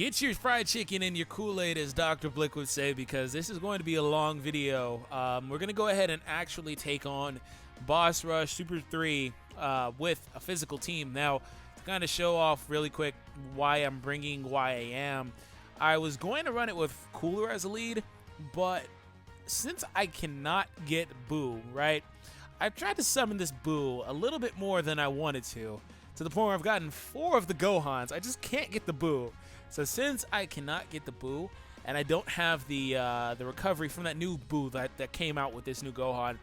Get your fried chicken and your Kool-Aid, as Dr. Blick would say, because this is going to be a long video. We're going to go ahead and actually take on Boss Rush Super 3 with a physical team. Now, to kind of show off really quick why I'm bringing why I am, I was going to run it with Cooler as a lead, but since I cannot get Boo, right, I've tried to summon this Boo a little bit more than I wanted to the point where I've gotten 4 of the Gohans. I just can't get the Boo. So since I cannot get the Boo, and I don't have the recovery from that new Boo that came out with this new Gohan,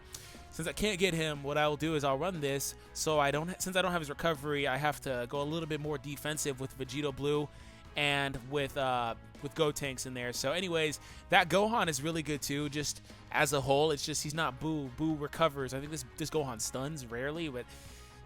since I can't get him, what I will do is I'll run this. So since I don't have his recovery, I have to go a little bit more defensive with Vegito Blue and with Gotenks in there. So anyways, that Gohan is really good too, just as a whole. It's just he's not Boo. Boo recovers. I think this Gohan stuns rarely, but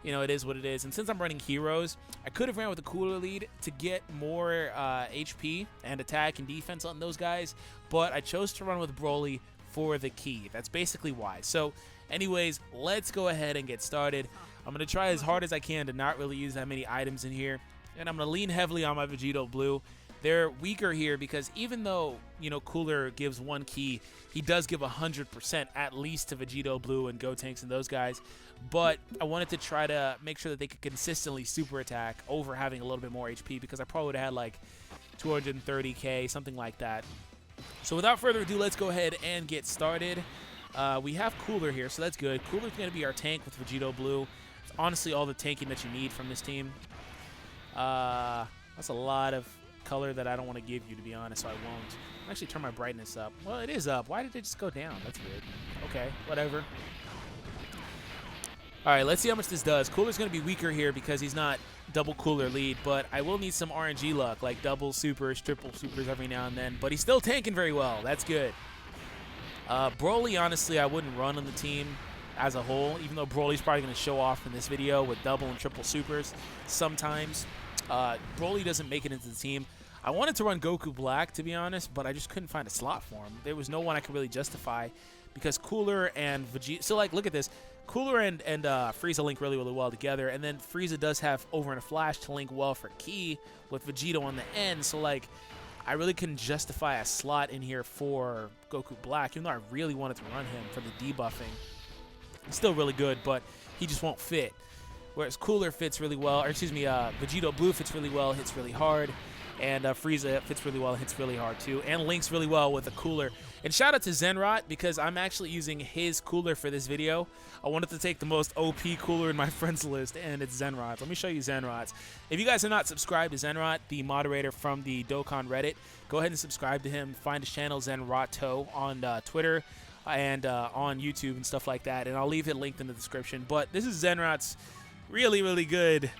you know, it is what it is. And since I'm running heroes, I could have ran with a Cooler lead to get more HP and attack and defense on those guys, but I chose to run with Broly for the key. That's basically why. So anyways, let's go ahead and get started. I'm going to try as hard as I can to not really use that many items in here, and I'm going to lean heavily on my Vegito Blue. They're weaker here because even though, you know, Cooler gives 1 key, he does give 100% at least to Vegito Blue and Gotenks and those guys. But I wanted to try to make sure that they could consistently super attack over having a little bit more HP, because I probably would have had like 230k, something like that. So without further ado, let's go ahead and get started. We have Cooler here, so that's good. Cooler's going to be our tank with Vegito Blue. It's honestly all the tanking that you need from this team. That's a lot of color that I don't want to give you, to be honest, so I won't. I'll actually turn my brightness up. Well, it is up. Why did it just go down? That's weird. Okay, whatever. Alright, let's see how much this does. Cooler's going to be weaker here because he's not double Cooler lead, but I will need some RNG luck, like double supers, triple supers every now and then, but he's still tanking very well. That's good. Broly, honestly, I wouldn't run on the team as a whole, even though Broly's probably going to show off in this video with double and triple supers sometimes. Broly doesn't make it into the team. I wanted to run Goku Black, to be honest, but I just couldn't find a slot for him. There was no one I could really justify because Cooler and Vegeta... So, like, look at this. Cooler and Frieza link really, really well together, and then Frieza does have Over and a Flash to link well for Ki with Vegito on the end, so, like, I really couldn't justify a slot in here for Goku Black, even though I really wanted to run him for the debuffing. He's still really good, but he just won't fit. Whereas Cooler fits really well, or excuse me, Vegito Blue fits really well, hits really hard, and Frieza fits really well, hits really hard too, and links really well with a Cooler. And shout out to Zenrot, because I'm actually using his Cooler for this video. I wanted to take the most OP Cooler in my friends list, and it's Zenrot. Let me show you Zenrot's. If you guys are not subscribed to Zenrot, the moderator from the Dokkan Reddit, go ahead and subscribe to him. Find his channel, Zenroto, on Twitter and on YouTube and stuff like that, and I'll leave it linked in the description. But this is Zenrot's really, really good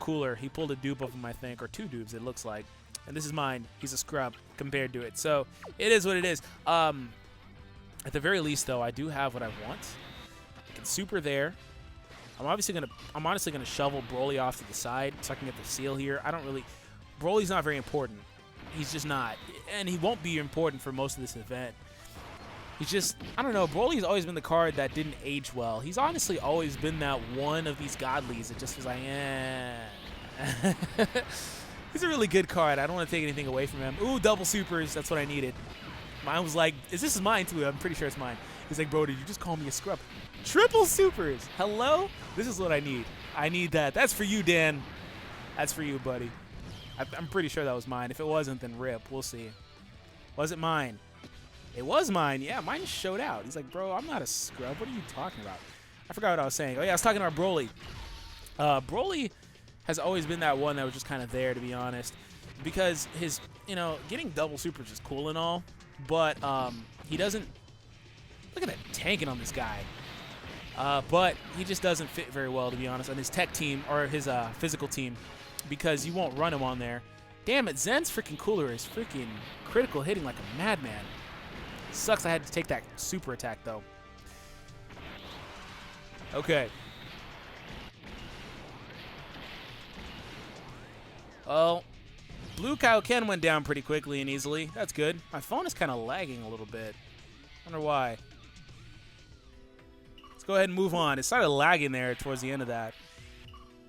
Cooler. He pulled a dupe of him, I think, or 2 dupes, it looks like. And this is mine. He's a scrub compared to it. So it is what it is. At the very least, though, I do have what I want. I can super there. I'm honestly gonna shovel Broly off to the side so I can get the seal here. I don't really... Broly's not very important. He's just not. And he won't be important for most of this event. He's just, I don't know, Broly's always been the card that didn't age well. He's honestly always been that one of these godlies that just was like, eh. He's a really good card. I don't want to take anything away from him. Ooh, double supers. That's what I needed. Mine was like, this is mine too. I'm pretty sure it's mine. He's like, bro, did you just call me a scrub? Triple supers. Hello? This is what I need. I need that. That's for you, Dan. That's for you, buddy. I'm pretty sure that was mine. If it wasn't, then rip. We'll see. Was it mine? It was mine. Yeah, mine just showed out. He's like, bro, I'm not a scrub. What are you talking about? I forgot what I was saying. Oh, yeah, I was talking about Broly. Broly has always been that one that was just kind of there, to be honest, because his, you know, getting double supers is cool and all, but he doesn't... Look at that tanking on this guy. But he just doesn't fit very well, to be honest, on his tech team or his physical team, because you won't run him on there. Damn it, Zen's freaking Cooler is freaking critical hitting like a madman. Sucks I had to take that super attack, though. Okay. Well, Blue Kaioken went down pretty quickly and easily. That's good. My phone is kind of lagging a little bit. Wonder why. Let's go ahead and move on. It started lagging there towards the end of that.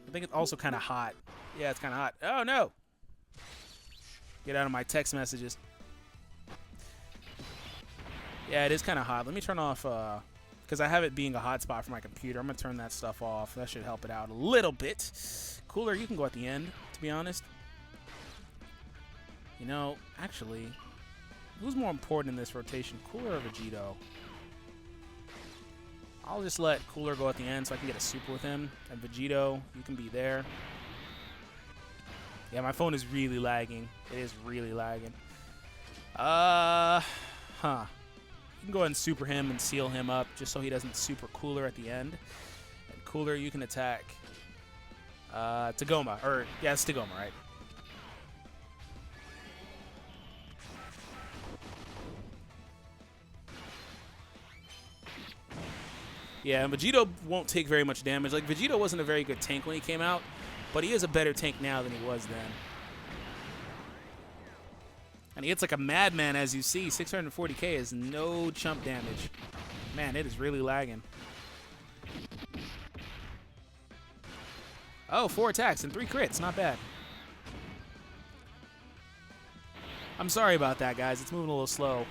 I think it's also kind of hot. Yeah, it's kind of hot. Oh, no. Get out of my text messages. Yeah, it is kind of hot. Let me turn off, because I have it being a hotspot for my computer. I'm going to turn that stuff off. That should help it out a little bit. Cooler, you can go at the end, to be honest. You know, actually, who's more important in this rotation, Cooler or Vegito? I'll just let Cooler go at the end so I can get a super with him. And Vegito, you can be there. Yeah, my phone is really lagging. It is really lagging. You can go ahead and super him and seal him up just so he doesn't super Cooler at the end. And Cooler, you can attack Tagoma. Or, yeah, it's Tagoma, right? Yeah, Vegito won't take very much damage. Like, Vegito wasn't a very good tank when he came out, but he is a better tank now than he was then. And he hits like a madman, as you see. 640k is no chump damage. Man, it is really lagging. Oh, 4 attacks and 3 crits. Not bad. I'm sorry about that, guys. It's moving a little slow.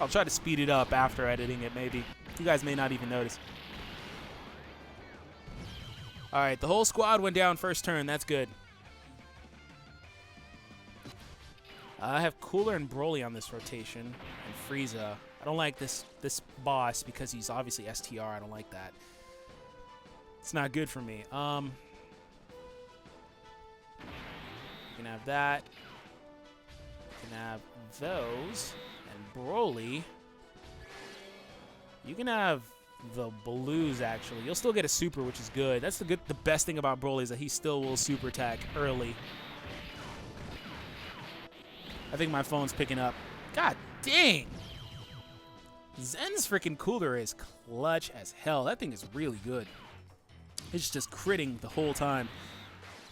I'll try to speed it up after editing it, maybe. You guys may not even notice. All right, the whole squad went down first turn. That's good. I have Cooler and Broly on this rotation, and Frieza. I don't like this boss because he's obviously STR. I don't like that. It's not good for me. You can have that. You can have those. And Broly. You can have the blues, actually. You'll still get a super, which is good. That's the best thing about Broly is that he still will super attack early. I think my phone's picking up. God dang! Zen's freaking Cooler is clutch as hell. That thing is really good. It's just critting the whole time.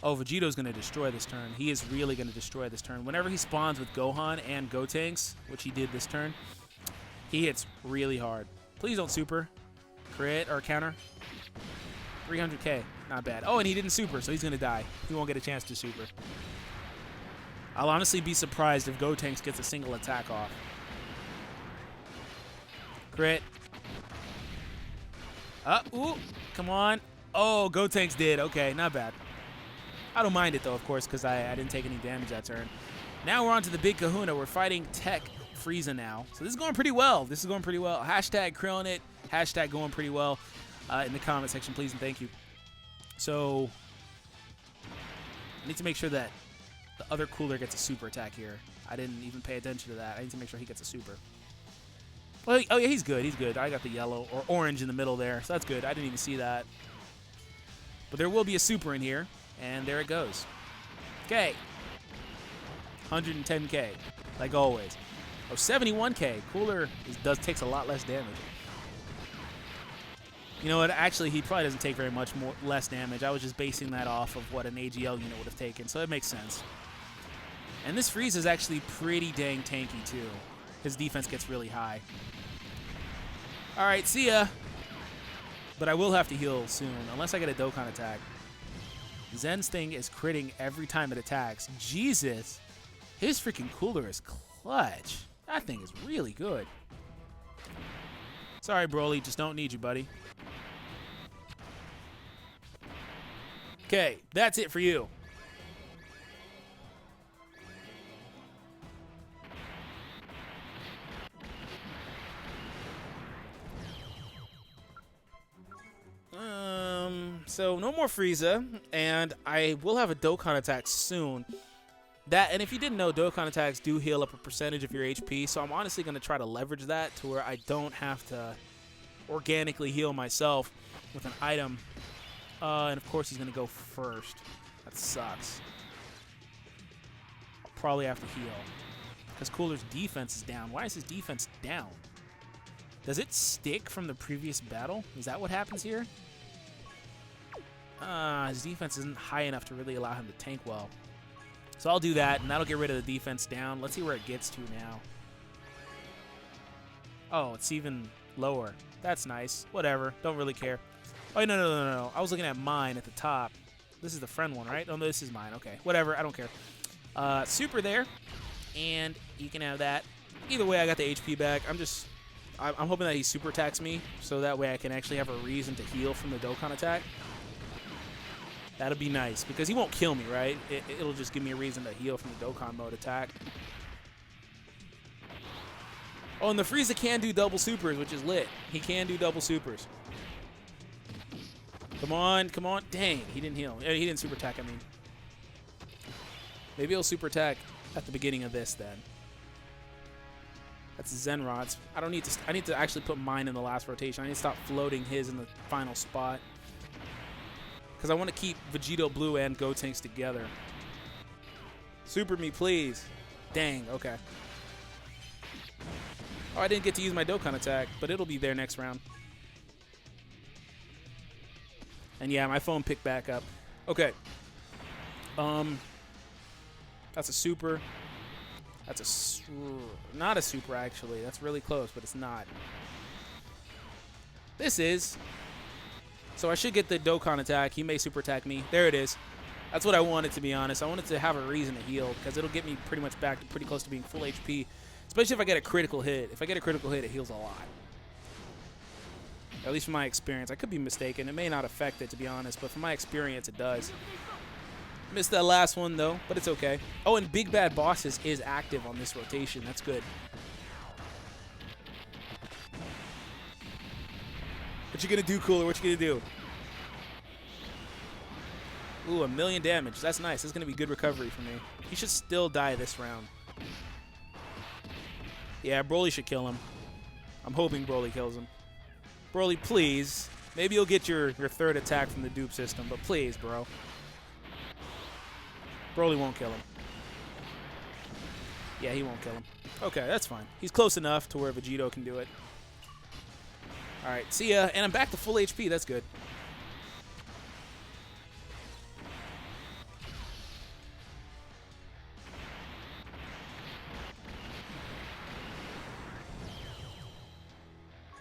Oh, Vegito's going to destroy this turn. He is really going to destroy this turn. Whenever he spawns with Gohan and Gotenks, which he did this turn, he hits really hard. Please don't super. Crit or counter. 300k. Not bad. Oh, and he didn't super, so he's going to die. He won't get a chance to super. I'll honestly be surprised if Gotenks gets a single attack off. Crit. Ooh, come on. Oh, Gotenks did. Okay, not bad. I don't mind it, though, of course, because I didn't take any damage that turn. Now we're on to the Big Kahuna. We're fighting Tech Frieza now. So this is going pretty well. This is going pretty well. Hashtag Krillin' it. Hashtag going pretty well in the comment section, please, and thank you. So I need to make sure that the other Cooler gets a super attack here. I didn't even pay attention to that. I need to make sure he gets a super. Oh, yeah, he's good. He's good. I got the yellow or orange in the middle there, so that's good. I didn't even see that. But there will be a super in here, and there it goes. Okay. 110k, like always. Oh, 71k. Cooler takes a lot less damage. You know what? Actually, he probably doesn't take very much less damage. I was just basing that off of what an AGL unit would have taken, so it makes sense. And this Frieza is actually pretty dang tanky, too. His defense gets really high. All right, see ya. But I will have to heal soon, unless I get a Dokkan attack. Zen's thing is critting every time it attacks. Jesus. His freaking Cooler is clutch. That thing is really good. Sorry, Broly. Just don't need you, buddy. Okay, that's it for you. So no more Frieza, and I will have a Dokkan attack soon. And if you didn't know, Dokkan attacks do heal up a percentage of your HP, so I'm honestly going to try to leverage that to where I don't have to organically heal myself with an item. And of course he's going to go first. That sucks. I'll probably have to heal. Because Cooler's defense is down. Why is his defense down? Does it stick from the previous battle? Is that what happens here? His defense isn't high enough to really allow him to tank well. So I'll do that, and that'll get rid of the defense down. Let's see where it gets to now. Oh, it's even lower. That's nice. Whatever. Don't really care. Oh, no. I was looking at mine at the top. This is the friend one, right? Oh, no, this is mine. Okay. Whatever. I don't care. Super there, and you can have that. Either way, I got the HP back. I'm hoping that he super attacks me, so that way I can actually have a reason to heal from the Dokkan attack. That'll be nice, because he won't kill me, right? It'll just give me a reason to heal from the Dokkan mode attack. Oh, and the Frieza can do double supers, which is lit. He can do double supers. Come on, come on. Dang, he didn't heal. He didn't super attack, I mean. Maybe he'll super attack at the beginning of this, then. That's Zenrod's. I need to actually put mine in the last rotation. I need to stop floating his in the final spot. Because I want to keep Vegito Blue and Gotenks together. Super me, please. Dang, okay. Oh, I didn't get to use my Dokkan attack, but it'll be there next round. And yeah, my phone picked back up. Okay. That's a super. That's not a super, actually. That's really close, but it's not. This is. So I should get the Dokkan attack. He may super attack me. There it is. That's what I wanted, to be honest. I wanted to have a reason to heal, because it'll get me pretty much back to pretty close to being full HP. Especially if I get a critical hit. If I get a critical hit, it heals a lot. At least from my experience. I could be mistaken. It may not affect it, to be honest, but from my experience, it does. Missed that last one, though, but it's okay. Oh, and Big Bad Bosses is active on this rotation. That's good. What you gonna do, Cooler? What you gonna do? Ooh, 1,000,000 damage. That's nice. That's gonna be good recovery for me. He should still die this round. Yeah, Broly should kill him. I'm hoping Broly kills him. Broly, please. Maybe you'll get your third attack from the dupe system, but please, bro. Broly won't kill him. Yeah, he won't kill him. Okay, that's fine. He's close enough to where Vegito can do it. Alright, see ya. And I'm back to full HP. That's good.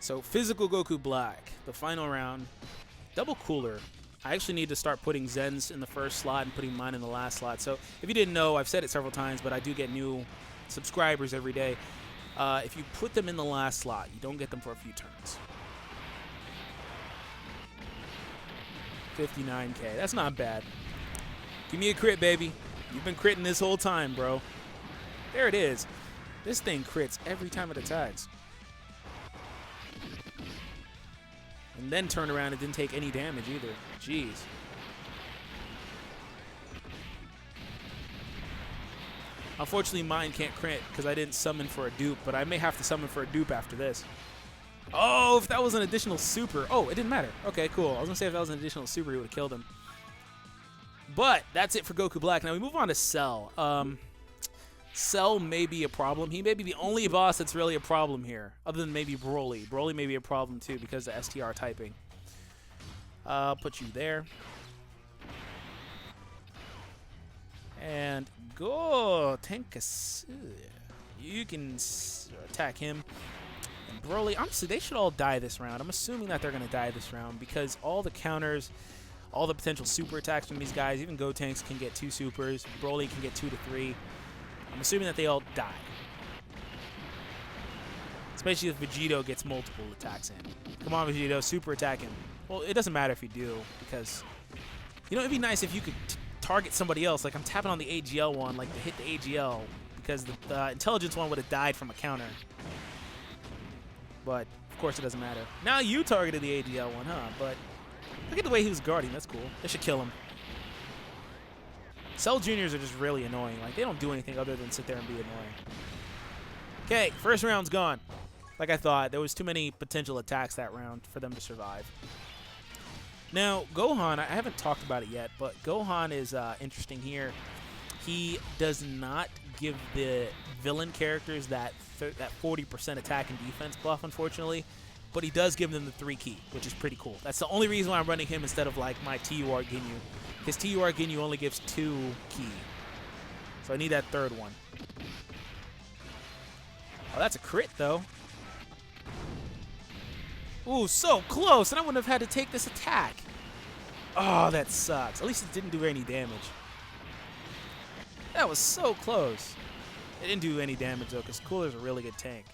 So, Physical Goku Black, the final round. Double Cooler. I actually need to start putting Zen's in the first slot and putting mine in the last slot. So, if you didn't know, I've said it several times, but I do get new subscribers every day. If you put them in the last slot, you don't get them for a few turns. 59K. That's not bad. Give me a crit, baby. You've been critting this whole time, bro. There it is. This thing crits every time it attacks. And then turn around and didn't take any damage either. Jeez. Unfortunately, mine can't crit because I didn't summon for a dupe, but I may have to summon for a dupe after this. Oh, if that was an additional super. Oh, it didn't matter. Okay, cool. I was going to say if that was an additional super, he would have killed him. But that's it for Goku Black. Now we move on to Cell. Cell may be a problem. He may be the only boss that's really a problem here, other than maybe Broly. Broly may be a problem too because of STR typing. I'll put you there. And go Tenkatsu. You can attack him. And Broly, honestly, they should all die this round. I'm assuming that they're going to die this round because all the counters, all the potential super attacks from these guys, even Gotenks can get 2 supers. Broly can get 2 to 3. I'm assuming that they all die. Especially if Vegito gets multiple attacks in. Come on, Vegito, super attack him. Well, it doesn't matter if you do, because, you know, it'd be nice if you could target somebody else. Like, I'm tapping on the AGL one, like, to hit the AGL, because the intelligence one would have died from a counter. But, of course, it doesn't matter. Now you targeted the AGL one, huh? But look at the way he was guarding. That's cool. They should kill him. Cell Juniors are just really annoying. Like, they don't do anything other than sit there and be annoying. Okay, first round's gone. Like I thought, there was too many potential attacks that round for them to survive. Now, Gohan, I haven't talked about it yet, but Gohan is interesting here. He does not give the villain characters that 40% attack and defense buff, unfortunately, but he does give them the 3 key, which is pretty cool. That's the only reason why I'm running him instead of, like, my TUR Ginyu. His TUR Ginyu only gives 2 key. So I need that 3rd one. Oh, that's a crit, though. Ooh, so close, and I wouldn't have had to take this attack. Oh, that sucks. At least it didn't do any damage. That was so close. It didn't do any damage, though, because Cooler's a really good tank.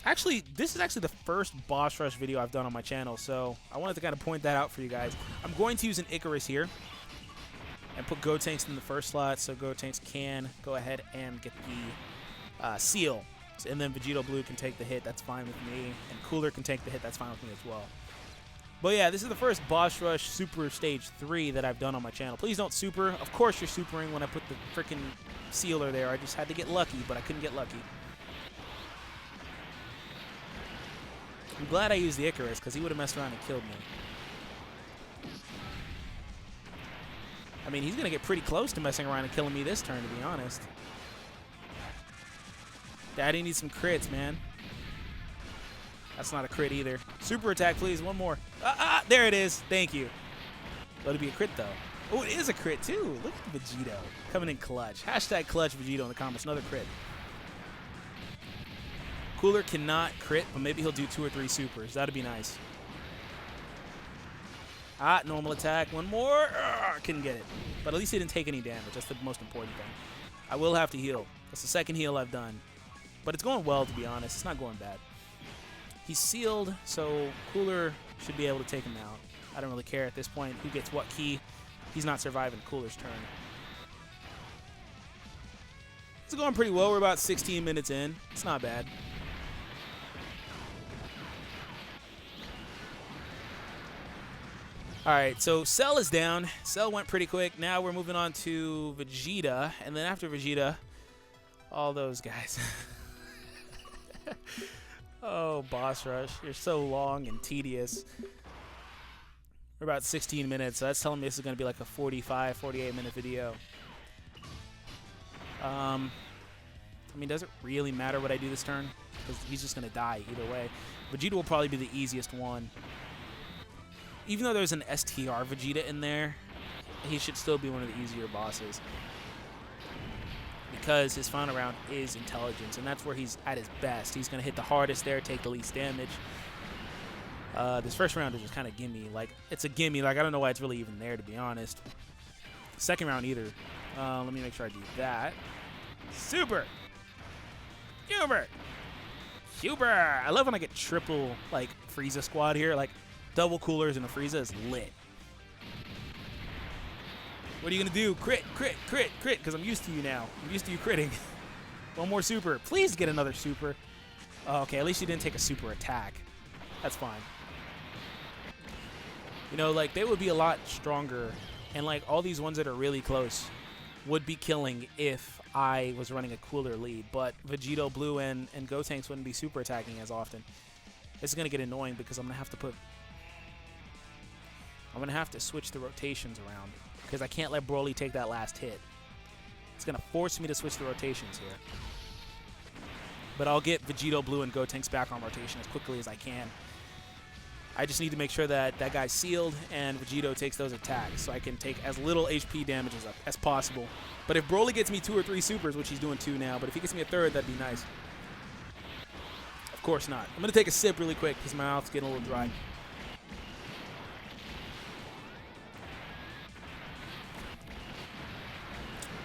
Actually, this is actually the first boss rush video I've done on my channel, so I wanted to kind of point that out for you guys. I'm going to use an Icarus here and put Gotenks in the first slot, so Gotenks can go ahead and get the seal. And then Vegito Blue can take the hit. That's fine with me. And Cooler can take the hit. That's fine with me as well. But yeah, this is the first Boss Rush Super Stage 3 that I've done on my channel. Please don't super. Of course you're supering when I put the freaking sealer there. I just had to get lucky, but I couldn't get lucky. I'm glad I used the Icarus, because he would have messed around and killed me. I mean, he's going to get pretty close to messing around and killing me this turn, to be honest. Daddy needs some crits, man. That's not a crit either. Super attack, please. One more. There it is. Thank you. Let it be a crit, though. Oh, it is a crit, too. Look at Vegito coming in clutch. Hashtag clutch Vegito in the comments. Another crit. Cooler cannot crit, but maybe he'll do 2 or 3 supers. That'd be nice. Normal attack. One more. Couldn't get it. But at least he didn't take any damage. That's the most important thing. I will have to heal. That's the second heal I've done. But it's going well, to be honest. It's not going bad. He's sealed, so Cooler should be able to take him out. I don't really care at this point who gets what key. He's not surviving Cooler's turn. It's going pretty well. We're about 16 minutes in. It's not bad. Alright, so Cell is down. Cell went pretty quick. Now we're moving on to Vegeta. And then after Vegeta, all those guys. Oh, Boss Rush. You're so long and tedious. We're about 16 minutes, so that's telling me this is going to be like a 45, 48-minute video. I mean, does it really matter what I do this turn? Because he's just going to die either way. Vegeta will probably be the easiest one. Even though there's an STR Vegeta in there, he should still be one of the easier bosses. Because his final round is intelligence, and that's where he's at his best. He's going to hit the hardest there, take the least damage. This first round is just kind of gimme. Like, it's a gimme. Like, I don't know why it's really even there, to be honest. Second round either. Let me make sure I do that. Super! Super! Super! I love when I get triple, like, Frieza squad here. Like, double Coolers and a Frieza is lit. What are you going to do? Crit, crit, crit, crit, because I'm used to you now. I'm used to you critting. One more super. Please get another super. Oh, okay, at least you didn't take a super attack. That's fine. You know, like, they would be a lot stronger, and, like, all these ones that are really close would be killing if I was running a Cooler lead, but Vegito Blue and Gotenks wouldn't be super attacking as often. This is going to get annoying because I'm going to have to switch the rotations around because I can't let Broly take that last hit. It's going to force me to switch the rotations here. But I'll get Vegito Blue and Gotenks back on rotation as quickly as I can. I just need to make sure that that guy's sealed and Vegito takes those attacks so I can take as little HP damage as possible. But if Broly gets me 2 or 3 supers, which he's doing 2 now, but if he gets me a 3rd, that'd be nice. Of course not. I'm going to take a sip really quick because my mouth's getting a little dry.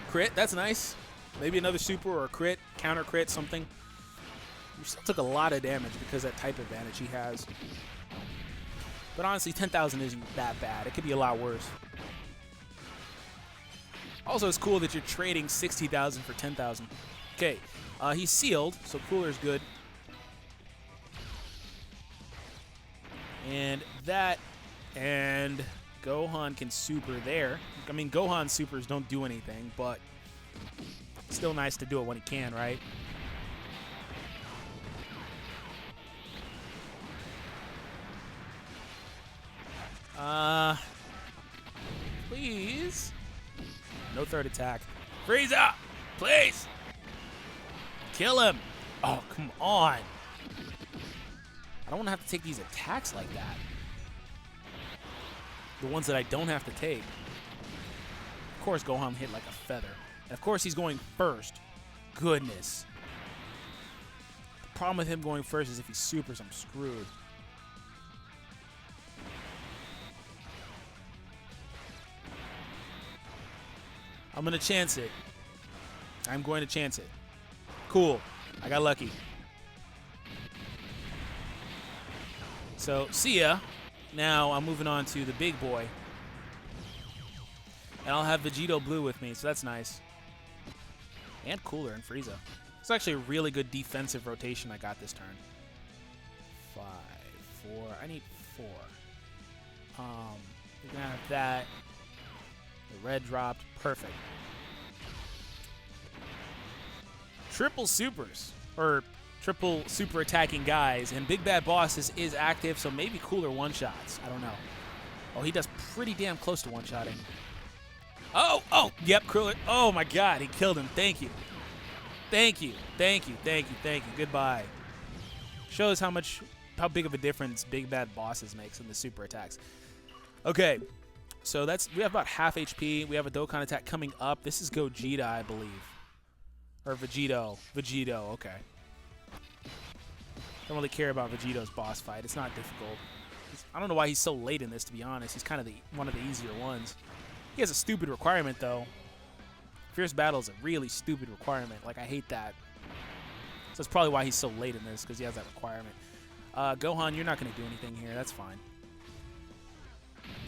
Crit, that's nice. Maybe another super or a crit, counter crit, something. You still took a lot of damage because of that type advantage he has. But honestly, 10,000 isn't that bad. It could be a lot worse. Also, it's cool that you're trading 60,000 for 10,000. Okay, he's sealed, so Cooler's good. And that, and Gohan can super there. I mean, Gohan supers don't do anything, but it's still nice to do it when he can, right? Please. No 3rd attack. Frieza! Please! Kill him! Oh, come on. I don't want to have to take these attacks like that. The ones that I don't have to take. Of course, Gohan hit like a feather. And of course, he's going first. Goodness. The problem with him going first is if he supers, I'm screwed. I'm going to chance it. I'm going to chance it. Cool. I got lucky. So, see ya. Now I'm moving on to the big boy. And I'll have Vegito Blue with me, so that's nice. And Cooler and Frieza. It's actually a really good defensive rotation I got this turn. 5, 4. I need 4. We're going to have that. The red dropped. Perfect. Triple supers. Or triple super attacking guys. And Big Bad Boss is active, so maybe Cooler one-shots. I don't know. Oh, he does pretty damn close to one-shotting. Oh, yep, Cooler. Oh, my God. He killed him. Thank you. Thank you. Thank you. Thank you. Thank you. Goodbye. Shows how big of a difference Big Bad Bosses makes in the super attacks. Okay. So we have about half HP. We have a Dokkan attack coming up. This is Gogeta, I believe. Or Vegito. Vegito, okay. Don't really care about Vegito's boss fight. It's not difficult. I don't know why he's so late in this, to be honest. He's kind of one of the easier ones. He has a stupid requirement, though. Fierce Battle is a really stupid requirement. Like, I hate that. So that's probably why he's so late in this, because he has that requirement. Gohan, you're not going to do anything here. That's fine.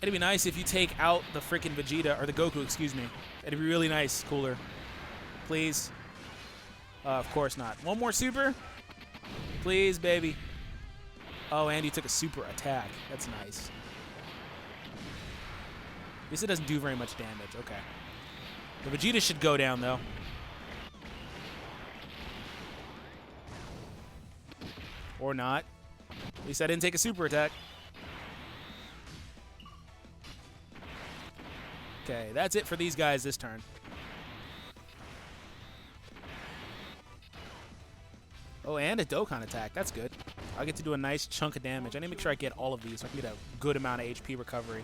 It'd be nice if you take out the freaking Vegeta, or the Goku, excuse me. It'd be really nice, Cooler. Please. Of course not. One more super? Please, baby. Oh, and he took a super attack. That's nice. At least it doesn't do very much damage. Okay. The Vegeta should go down, though. Or not. At least I didn't take a super attack. Okay, that's it for these guys this turn. Oh, and a Dokkan attack. That's good. I'll get to do a nice chunk of damage. I need to make sure I get all of these so I can get a good amount of HP recovery.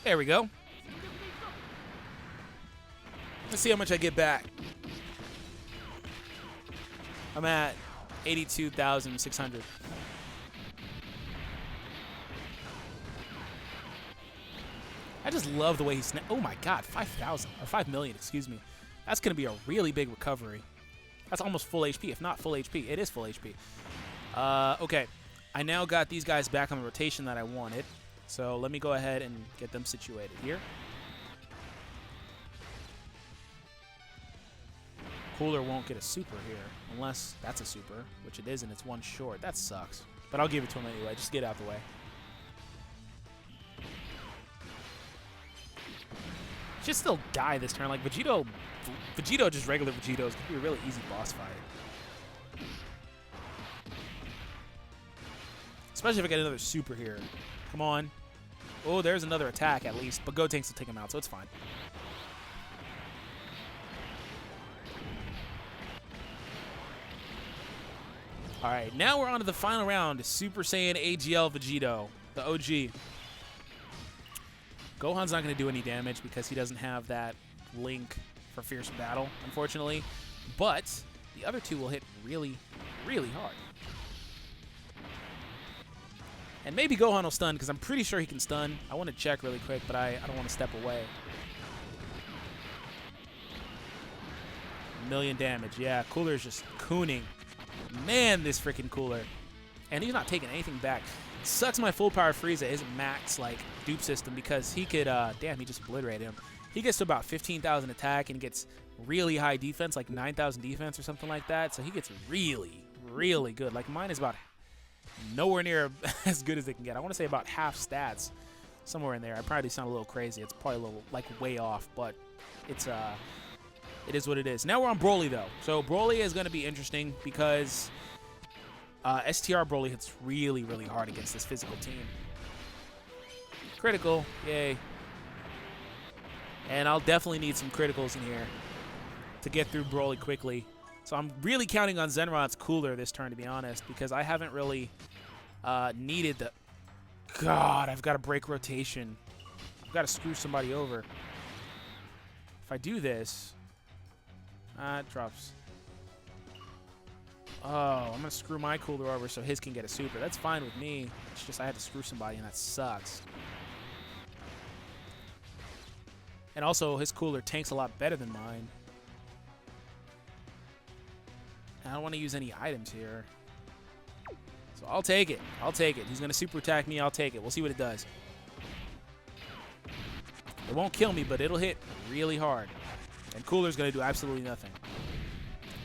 There we go. Let's see how much I get back. I'm at 82,600. I just love the way he snapped. Oh my God, 5,000 or 5 million, excuse me. That's going to be a really big recovery. That's almost full HP, if not full HP. It is full HP. Okay, I now got these guys back on the rotation that I wanted. So let me go ahead and get them situated here. Cooler won't get a super here, unless that's a super, which it is, and it's one short. That sucks. But I'll give it to him anyway, just get out the way. Should still die this turn. Like, Vegito, just regular Vegito is going to be a really easy boss fight. Especially if I get another super here. Come on. Oh, there's another attack at least, but Gotenks will take him out, so it's fine. All right, now we're on to the final round. Super Saiyan AGL Vegito, the OG. Gohan's not going to do any damage because he doesn't have that link for Fierce Battle, unfortunately. But the other two will hit really, really hard. And maybe Gohan will stun because I'm pretty sure he can stun. I want to check really quick, but I don't want to step away. 1,000,000 damage. Yeah, Cooler's just cooning. Man, this freaking Cooler. And he's not taking anything back. Sucks my full power Frieza isn't max like dupe system because he could, damn, he just obliterated him. He gets to about 15,000 attack and gets really high defense, like 9,000 defense or something like that. So he gets really, really good. Like mine is about nowhere near as good as they can get. I want to say about half stats, somewhere in there. I probably sound a little crazy. It's probably a little like way off, but it's it is what it is. Now we're on Broly though. So Broly is going to be interesting because STR Broly hits really, really hard against this physical team. Critical, yay. And I'll definitely need some criticals in here to get through Broly quickly. So I'm really counting on Zenrod's Cooler this turn, to be honest, because I haven't really needed the... God, I've got to break rotation. I've got to screw somebody over. If I do this... it drops... Oh, I'm going to screw my Cooler over so his can get a super. That's fine with me. It's just I had to screw somebody, and that sucks. And also, his cooler tanks a lot better than mine. I don't want to use any items here. So I'll take it. I'll take it. He's going to super attack me. I'll take it. We'll see what it does. It won't kill me, but it'll hit really hard. And Cooler's going to do absolutely nothing.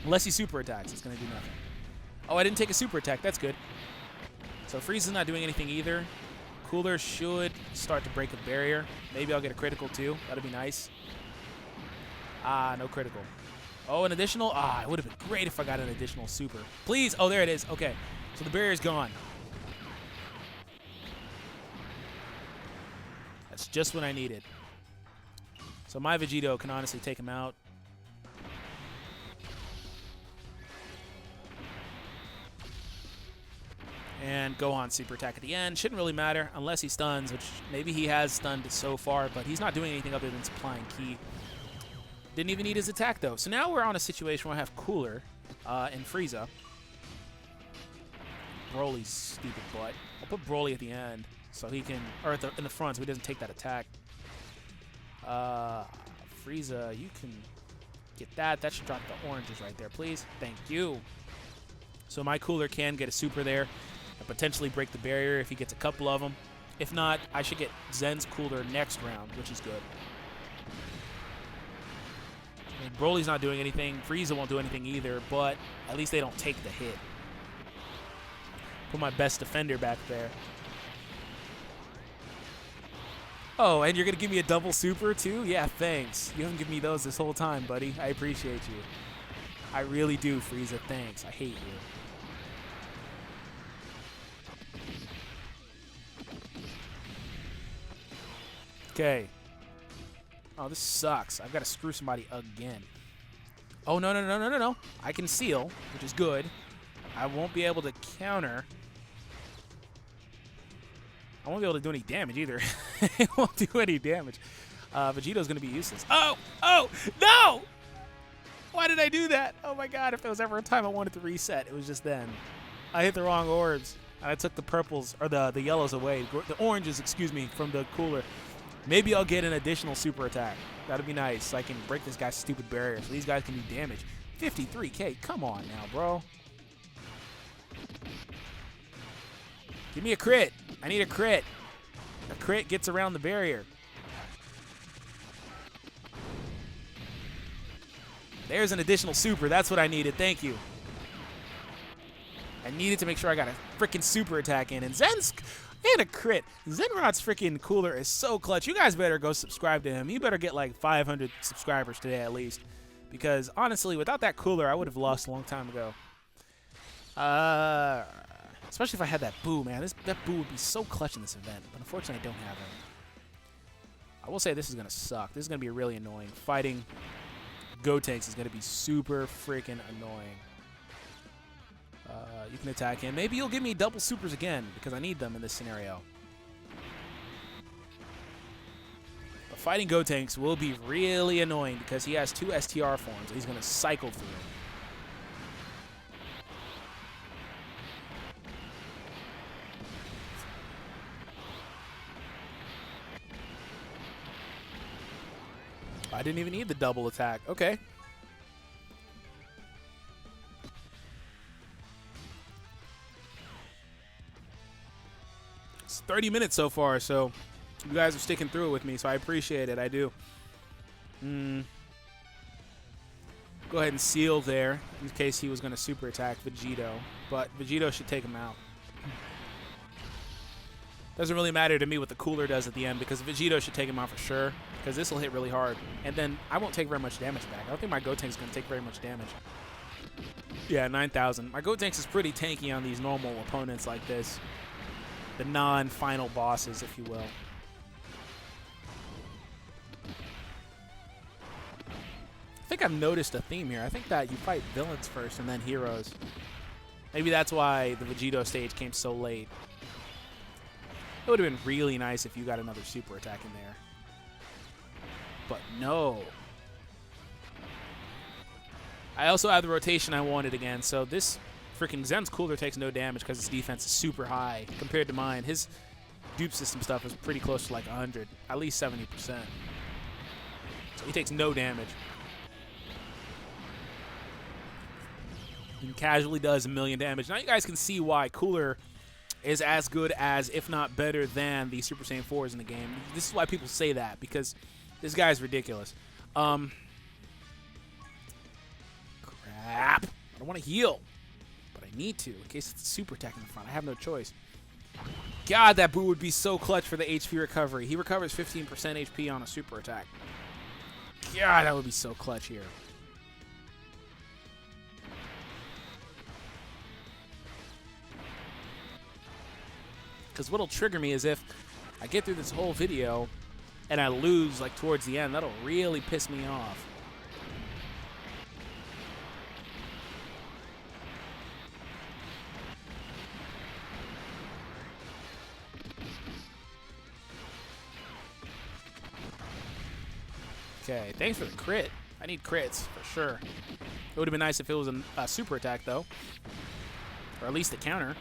Unless he super attacks, it's going to do nothing. Oh, I didn't take a super attack. That's good. So Frieza's not doing anything either. Cooler should start to break a barrier. Maybe I'll get a critical too. That'd be nice. Ah, no critical. Oh, an additional? Ah, it would have been great if I got an additional super. Please. Oh, there it is. Okay. So the barrier's gone. That's just what I needed. So my Vegito can honestly take him out. And Gohan super attack at the end. Shouldn't really matter unless he stuns, which maybe he has stunned so far, but he's not doing anything other than supplying ki. Didn't even need his attack, though. So now we're on a situation where I have Cooler and Frieza. Broly's stupid butt. I'll put Broly at the end so he can, or in the front so he doesn't take that attack. Frieza, you can get that. That should drop the oranges right there, please. Thank you. So my Cooler can get a super there and potentially break the barrier if he gets a couple of them. If not, I should get Zen's Cooler next round, which is good. I mean, Broly's not doing anything. Frieza won't do anything either, but at least they don't take the hit. Put my best defender back there. Oh, and you're going to give me a double super too? Yeah, thanks. You haven't given me those this whole time, buddy. I appreciate you. I really do, Frieza. Thanks. I hate you. Okay. Oh, this sucks. I've got to screw somebody again. Oh, no, no, no, no, no, no. I can seal, which is good. I won't be able to counter. I won't be able to do any damage either. It won't do any damage. Vegito's going to be useless. Oh! Oh! No! Why did I do that? Oh, my God. If there was ever a time I wanted to reset, it was just then. I hit the wrong orbs. And I took the purples, or the yellows away. The oranges, excuse me, from the cooler. Maybe I'll get an additional super attack. That'd be nice. So I can break this guy's stupid barrier so these guys can do damage. 53K. Come on now, bro. Give me a crit. I need a crit. A crit gets around the barrier. There's an additional super. That's what I needed. Thank you. I needed to make sure I got a freaking super attack in. And Zen's and a crit. Zenrod's freaking Cooler is so clutch. You guys better go subscribe to him. He better get like 500 subscribers today at least. Because honestly, without that Cooler, I would have lost a long time ago. Especially if I had that Boo, man. That Boo would be so clutch in this event. But unfortunately, I don't have him. I will say this is going to suck. This is going to be really annoying. Fighting Gotenks is going to be super freaking annoying. You can attack him. Maybe you'll give me double supers again because I need them in this scenario. But fighting Gotenks will be really annoying because he has 2 STR forms that he's going to cycle through. I didn't even need the double attack. Okay. It's 30 minutes so far, so you guys are sticking through it with me, so I appreciate it. I do. Go ahead and seal there in case he was going to super attack Vegito, but Vegito should take him out. Doesn't really matter to me what the Cooler does at the end because Vegito should take him out for sure because this will hit really hard. And then I won't take very much damage back. I don't think my Gotenks going to take very much damage. Yeah, 9,000. My Gotenks is pretty tanky on these normal opponents like this. The non-final bosses, if you will. I think I've noticed a theme here. I think that you fight villains first and then heroes. Maybe that's why the Vegito stage came so late. It would have been really nice if you got another super attack in there. But no. I also have the rotation I wanted again, so this freaking Zen's Cooler takes no damage because his defense is super high compared to mine. His dupe system stuff is pretty close to like 100, at least 70%. So he takes no damage. And casually does 1,000,000 damage. Now you guys can see why Cooler is as good as, if not better than, the Super Saiyan 4s in the game. This is why people say that, because this guy's ridiculous. Crap. I don't want to heal, but I need to in case it's a super attack in the front. I have no choice. God, that Boo would be so clutch for the HP recovery. He recovers 15% HP on a super attack. God, that would be so clutch here. Because what'll trigger me is if I get through this whole video and I lose like towards the end. That'll really piss me off. Okay, thanks for the crit. I need crits for sure. It would have been nice if it was a super attack though, or at least a counter.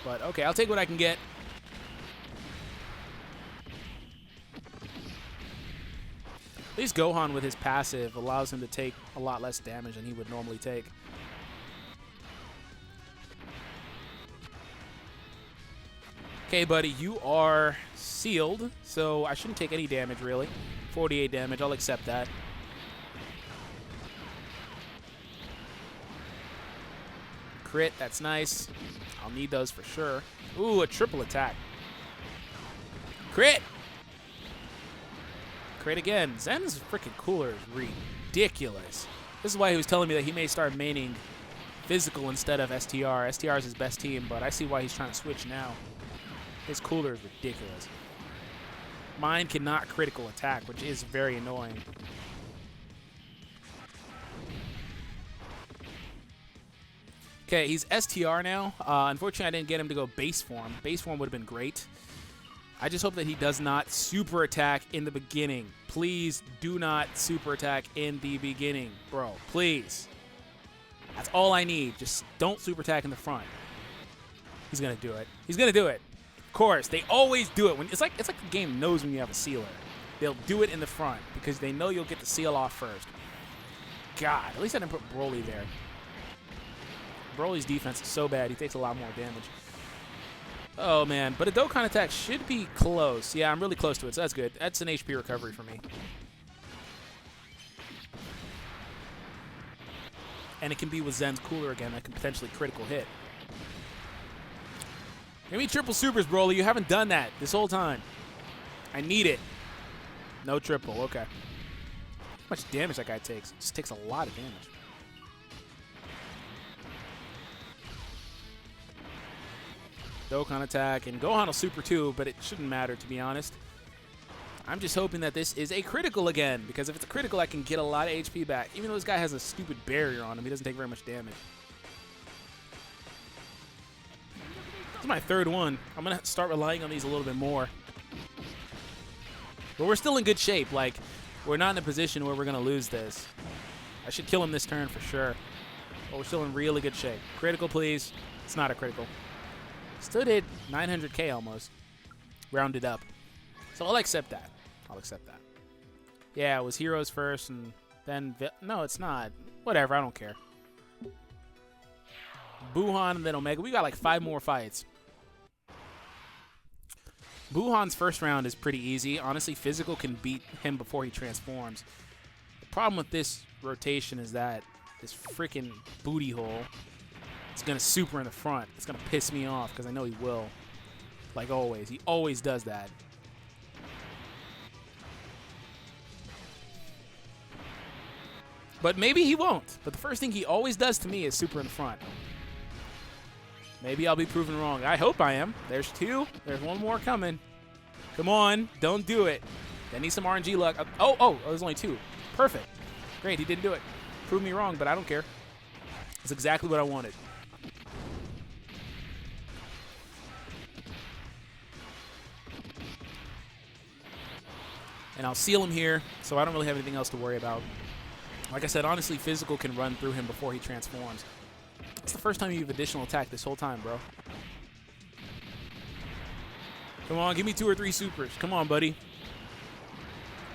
But okay, I'll take what I can get. At least Gohan with his passive allows him to take a lot less damage than he would normally take. Okay, buddy, you are sealed, so I shouldn't take any damage, really. 48 damage, I'll accept that. Crit, that's nice. I'll need those for sure. Ooh, a triple attack. Crit! Crit again. Zen's freaking Cooler is ridiculous. This is why he was telling me that he may start maining physical instead of STR. STR is his best team, but I see why he's trying to switch now. His Cooler is ridiculous. Mine cannot critical attack, which is very annoying. Okay, he's STR now. Unfortunately, I didn't get him to go base form. Base form would have been great. I just hope that he does not super attack in the beginning. Please do not super attack in the beginning, bro. Please. That's all I need. Just don't super attack in the front. He's going to do it. He's going to do it. Of course. They always do it. It's like the game knows when you have a sealer. They'll do it in the front because they know you'll get the seal off first. God, at least I didn't put Broly there. Broly's defense is so bad. He takes a lot more damage. Oh, man. But a Dokkan attack should be close. Yeah, I'm really close to it, so that's good. That's an HP recovery for me. And it can be with Zen's Cooler again. That can potentially critical hit. Give me triple supers, Broly. You haven't done that this whole time. I need it. No triple. Okay. How much damage that guy takes? It just takes a lot of damage. Dokkan attack, and Gohan will super too, but it shouldn't matter, to be honest. I'm just hoping that this is a critical again, because if it's a critical, I can get a lot of HP back. Even though this guy has a stupid barrier on him, he doesn't take very much damage. This is my third one. I'm going to start relying on these a little bit more. But we're still in good shape. Like, we're not in a position where we're going to lose this. I should kill him this turn for sure. But we're still in really good shape. Critical, please. It's not a critical. Still did 900k almost. Rounded up. So I'll accept that. I'll accept that. Yeah, it was Heroes first and then... No, it's not. Whatever, I don't care. Buhan and then Omega. We got like 5 more fights. Buhan's first round is pretty easy. Honestly, Physical can beat him before he transforms. The problem with this rotation is that this freaking booty hole... It's going to super in the front. It's going to piss me off because I know he will. Like always. He always does that. But maybe he won't. But the first thing he always does to me is super in the front. Maybe I'll be proven wrong. I hope I am. There's 2. There's 1 more coming. Come on. Don't do it. I need some RNG luck. Oh, there's only 2. Perfect. Great. He didn't do it. Prove me wrong, but I don't care. That's exactly what I wanted. And I'll seal him here, so I don't really have anything else to worry about. Like I said, honestly, Physical can run through him before he transforms. It's the first time you've additional attack this whole time, bro. Come on, give me 2 or 3 supers. Come on, buddy.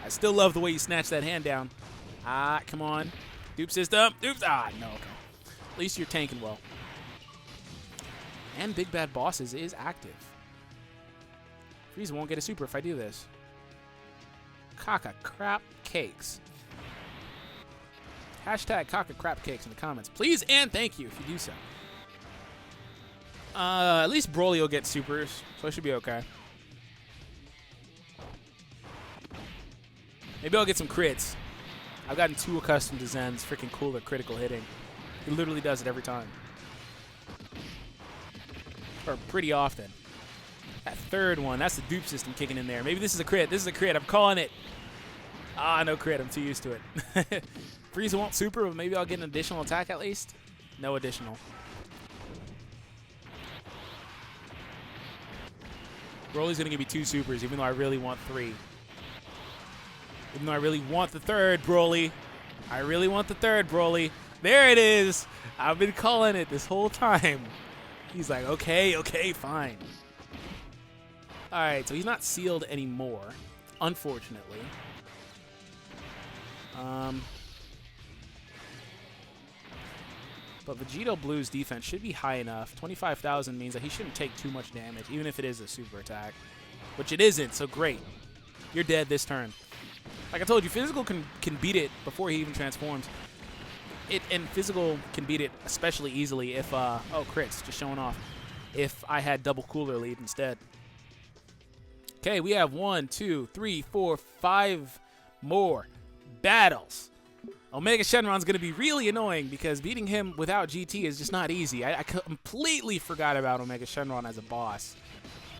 I still love the way you snatch that hand down. Ah, come on. Dupe system. Dupes. Ah, no. Okay. At least you're tanking well. And Big Bad Bosses is active. Frieza won't get a super if I do this. Caca crap cakes. Hashtag Caca crap cakes in the comments. Please and thank you if you do so. At least Broly will get supers, so it should be okay. Maybe I'll get some crits. I've gotten too accustomed to Zen's freaking cooler critical hitting. He literally does it every time. Or pretty often. That third one, that's the dupe system kicking in there. Maybe this is a crit. This is a crit. I'm calling it. Ah, no crit. I'm too used to it. Frieza won't super, but maybe I'll get an additional attack at least. No additional. Broly's going to give me 2 supers, even though I really want 3. Even though I really want the third, Broly. I really want the third, Broly. There it is. I've been calling it this whole time. He's like, okay, okay, fine. All right, so he's not sealed anymore, unfortunately. But Vegito Blue's defense should be high enough. 25,000 means that he shouldn't take too much damage, even if it is a super attack. Which it isn't, so great. You're dead this turn. Like I told you, Physical can beat it before he even transforms. And Physical can beat it especially easily if, oh, crits, just showing off. If I had double cooler lead instead. Okay, we have 1, 2, 3, 4, 5 more battles. Omega Shenron's going to be really annoying because beating him without GT is just not easy. I completely forgot about Omega Shenron as a boss.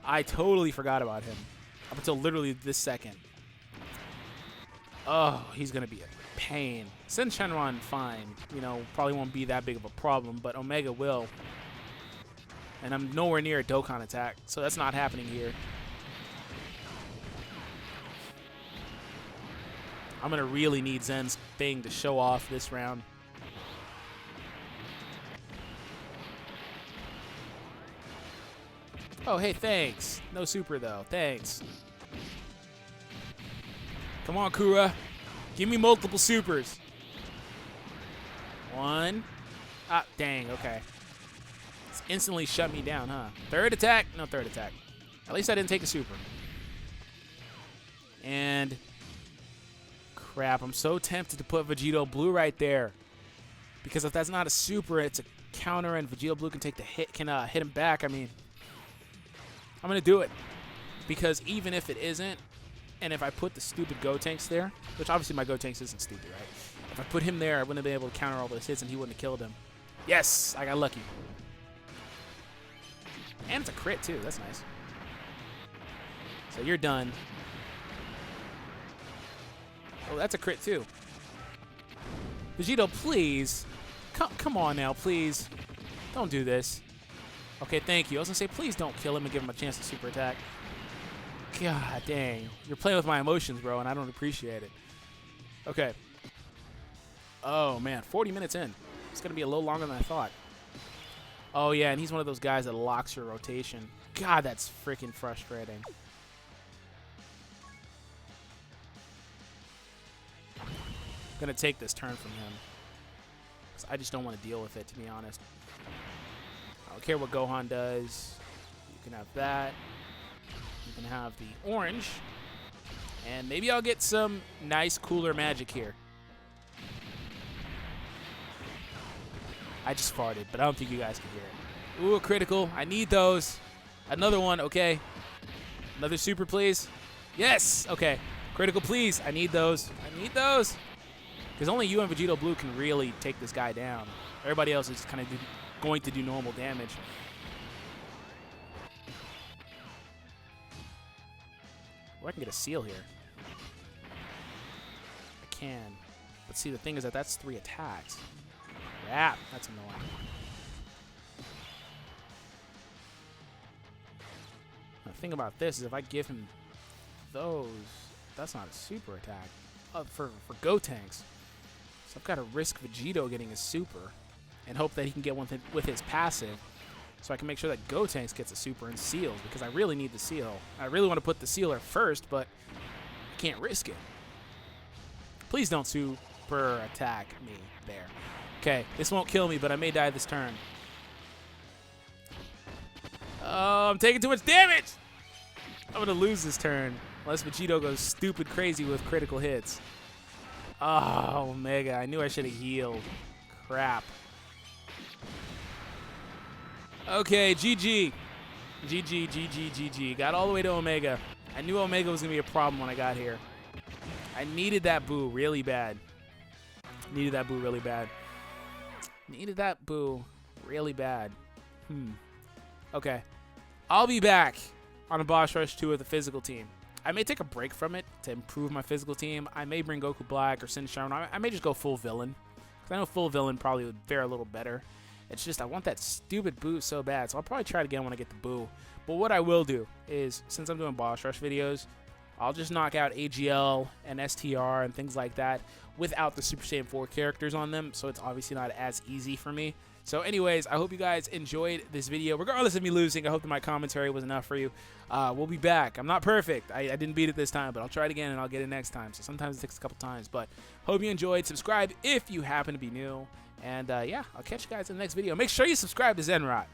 I totally forgot about him up until literally this second. Oh, he's going to be a pain. Send Shenron fine. You know, probably won't be that big of a problem, but Omega will. And I'm nowhere near a Dokkan attack, so that's not happening here. I'm going to really need Zen's thing to show off this round. Oh, hey, thanks. No super, though. Thanks. Come on, Kura. Give me multiple supers. 1. Ah, dang, okay. It's instantly shut me down, huh? Third attack? No third attack. At least I didn't take a super. And... crap, I'm so tempted to put Vegito Blue right there. Because if that's not a super, it's a counter, and Vegito Blue can take the hit, can hit him back. I mean, I'm going to do it. Because even if it isn't, and if I put the stupid Gotenks there, which obviously my Gotenks isn't stupid, right? If I put him there, I wouldn't have been able to counter all those hits, and he wouldn't have killed him. Yes, I got lucky. And it's a crit, too. That's nice. So you're done. Oh, that's a crit, too. Vegito, please. Come on now, please. Don't do this. Okay, thank you. I was going to say, please don't kill him and give him a chance to super attack. God dang. You're playing with my emotions, bro, and I don't appreciate it. Okay. Oh, man. 40 minutes in. It's going to be a little longer than I thought. Oh, yeah, and he's one of those guys that locks your rotation. God, that's freaking frustrating. I'm going to take this turn from him. Because I just don't want to deal with it, to be honest. I don't care what Gohan does. You can have that. You can have the orange. And maybe I'll get some nice cooler magic here. I just farted, but I don't think you guys can hear it. Ooh, critical. I need those. Another one, okay. Another super, please. Yes, okay. Critical, please. I need those. I need those. Because only you and Vegito Blue can really take this guy down. Everybody else is kind of going to do normal damage. Oh, I can get a seal here. I can. But see, the thing is that that's 3 attacks. Crap, that's annoying. The thing about this is if I give him those, that's not a super attack. For Gotenks. So I've got to risk Vegito getting a super and hope that he can get one with his passive so I can make sure that Gotenks gets a super and seals because I really need the seal. I really want to put the sealer first, but I can't risk it. Please don't super attack me there. Okay, this won't kill me, but I may die this turn. Oh, I'm taking too much damage! I'm going to lose this turn. Unless Vegito goes stupid crazy with critical hits. Oh, Omega. I knew I should have healed. Crap. Okay, GG. GG, GG, GG. Got all the way to Omega. I knew Omega was going to be a problem when I got here. I needed that boo really bad. Needed that boo really bad. Needed that boo really bad. Okay. I'll be back on a Boss Rush 2 with a physical team. I may take a break from it to improve my physical team. I may bring Goku Black or Sin Sharon. I may just go full villain. Because I know full villain probably would fare a little better. It's just I want that stupid boo so bad. So I'll probably try it again when I get the boo. But what I will do is, since I'm doing Boss Rush videos, I'll just knock out AGL and STR and things like that without the Super Saiyan 4 characters on them. So it's obviously not as easy for me. So anyways, I hope you guys enjoyed this video. Regardless of me losing, I hope that my commentary was enough for you. We'll be back. I'm not perfect. I didn't beat it this time, but I'll try it again and I'll get it next time. So sometimes it takes a couple times. But hope you enjoyed. Subscribe if you happen to be new. And yeah, I'll catch you guys in the next video. Make sure you subscribe to Zenrot.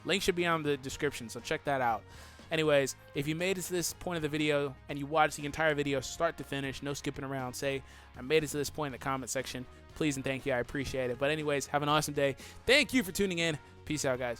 Link should be on the description, so check that out. Anyways, if you made it to this point of the video and you watched the entire video start to finish, no skipping around, say, I made it to this point in the comment section. Please and thank you. I appreciate it. But anyways, have an awesome day. Thank you for tuning in. Peace out, guys.